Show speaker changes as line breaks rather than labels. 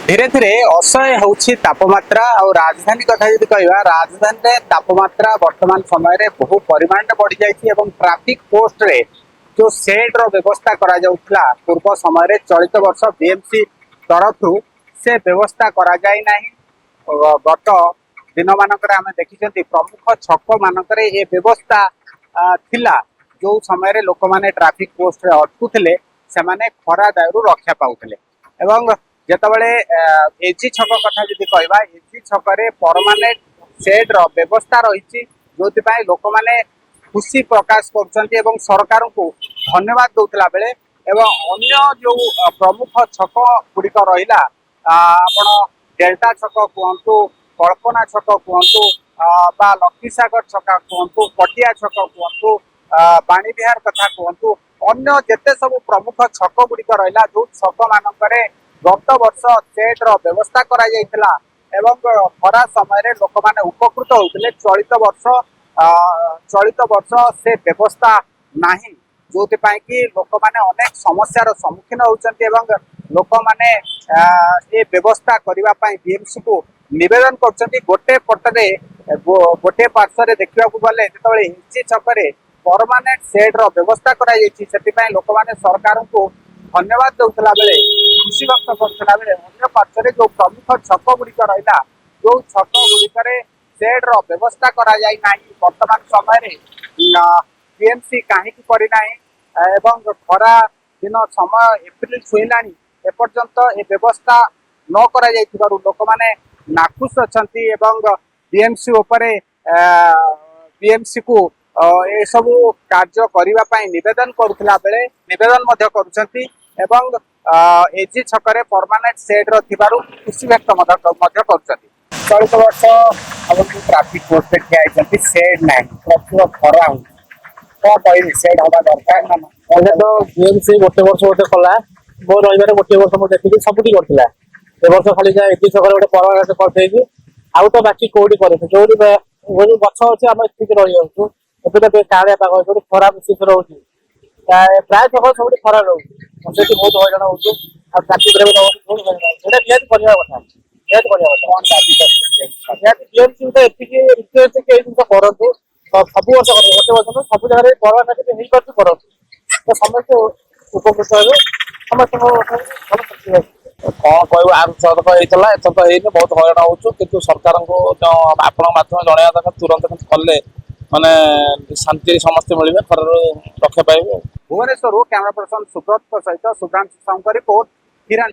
धीरे धीरे असह्य होउछि तापमात्रा और राजधानी कथा यदि कहवा राजधानी रे तापमात्रा वर्तमान समय रे बहु परिमाण रे बढ़ी जाइछि एवं ट्रैफिक पोस्ट रे जो शेड रो व्यवस्था करा जाउथला पूर्व समय रे चलित वर्ष बीएमसी तरफु से व्यवस्था करा जाय नाही। गत दिन मानक आम देखी प्रमुख छक मानक ये व्यवस्था थिला जो समय रे लोक माने ट्रैफिक पोस्ट रे अटकुथिले से माने खरा दायरु रक्षा पाउथिले एवं जेतबळे एजी छक कथा जदि कहवा एजी छकरे परमानेंट शेड रो व्यवस्था रही जो लोक माने खुशी प्रकाश करछन्ती एवं सरकार को धन्यवाद दउतला बेले एवं अन्य जो प्रमुख छक गुड़िक रहिला आपण डेल्टा छक कहतु कल्पना छक कहतु बा लक्ष्मीसागर छक कहतु पटिया छक कहतु बाणी विहार कथा कहतु अन्य जेते सब प्रमुख छक गुड़िक रहिला जो छक मानकरे गत वर्ष सेट रो व्यवस्था करा जायतिला एवं खरा समय रे लोक माने उपकृत होउतले चलित वर्ष से व्यवस्था नाही जोति पाई कि लोक माने अनेक समस्यार सम्मुखीन होउचंती एवं लोक माने ए व्यवस्था करिवा पाई बीएमसी को निवेदन करचंती गोटे पटरे गोटे पार्श्व रे देखिबा को गले जेतबळे हिंची छकरे परमानेंट सेट रो व्यवस्था करा जायछि सेति पाई लोक माने सरकार को धन्यवाद दउतला बेले खुशी व्यक्त करतला बेले अन्य पार्श्व जो प्रमुख छक गुड़िक रहा जो छक गुड़िक सेड रो व्यवस्था करा जाय नाही वर्तमान समय रे बीएमसी कहीं करना एवं खरा दिन समय एप्रिल छुईलानी एपर्यंत ए व्यवस्था न करा जायथिबारु लोक माने नाखुश अछंती एवं बीएमसी उपरे बीएमसी को ए सब कार्य करिवा पाई निवेदन करुथला बेले निवेदन मध्य करूछंती एवं एजी छकरे परमानेंट सेड रो थिबारु खुशी व्यक्त मध्य करूछंती। चलित वर्ष हम ट्रैफिक पोस्ट पे ठिया आइछंती सेड नाही प्रचुर खरा हो तो कहि सेड हवा दरकार ना पहले तो बीएमसी गोटे वर्ष गोटे कला मो रहिबारे गोटे वर्ष मो देखि सबुठी करथिला ए वर्ष खाली जा एजी छकरे गोटे परमानेंट करथै कि आउ तो बाकी कोडी करे जोरी गछ अछि हम ठीक रहि जाउछु ଏବେ ତ କାଳିଆ ପାଗ ଯୋଉଠି ଖରା ବିଶେଷ ରହୁଛି ପ୍ରାୟ ଛକ ସବୁଠି ଖରା ରହୁଛି ସେଠି ବହୁତ ହଇରାଣ ହଉଛି ଆଉ ଚାକିରିରେ ବହୁତ ହଇରାଣ ହଉଛି ସେଇଟା ନିହାତି କରିବା କଥା ନିହାତି କରିବା କଥା ନିହାତି ବିଏମସି ତ ଏତିକି ରିକ୍ୱେଷ୍ଟ କି ଏଇ ଜିନିଷ କରନ୍ତୁ ସବୁ ବର୍ଷ କରନ୍ତୁ ଗୋଟେ ବର୍ଷ ନୁହଁ ସବୁ ଜାଗାରେ କରୋନା ଯଦି ହେଇପାରୁଛି କରନ୍ତୁ ତ ସମସ୍ତେ ଉପକୃତ ହେବେ ସମସ୍ତଙ୍କ ଭଲ ଖୁସି ହେବେ। କଣ କହିବୁ ଆର ଥରକ ହେଇଥିଲା ଏଥରକ ହେଇନି ବହୁତ ହଇରାଣ ହଉଛୁ କିନ୍ତୁ ସରକାରଙ୍କୁ ଆପଣଙ୍କ ମାଧ୍ୟମରେ ଜଣେଇବା ଦରକାର ତୁରନ୍ତ କିନ୍ତୁ କଲେ माने शांति समस्ते मिले खर रक्षा पाइबे। भुवनेश्वर कैमरा पर्सन सुब्रत सहित सुभ्रांशु साहू रिपोर्ट हिरान।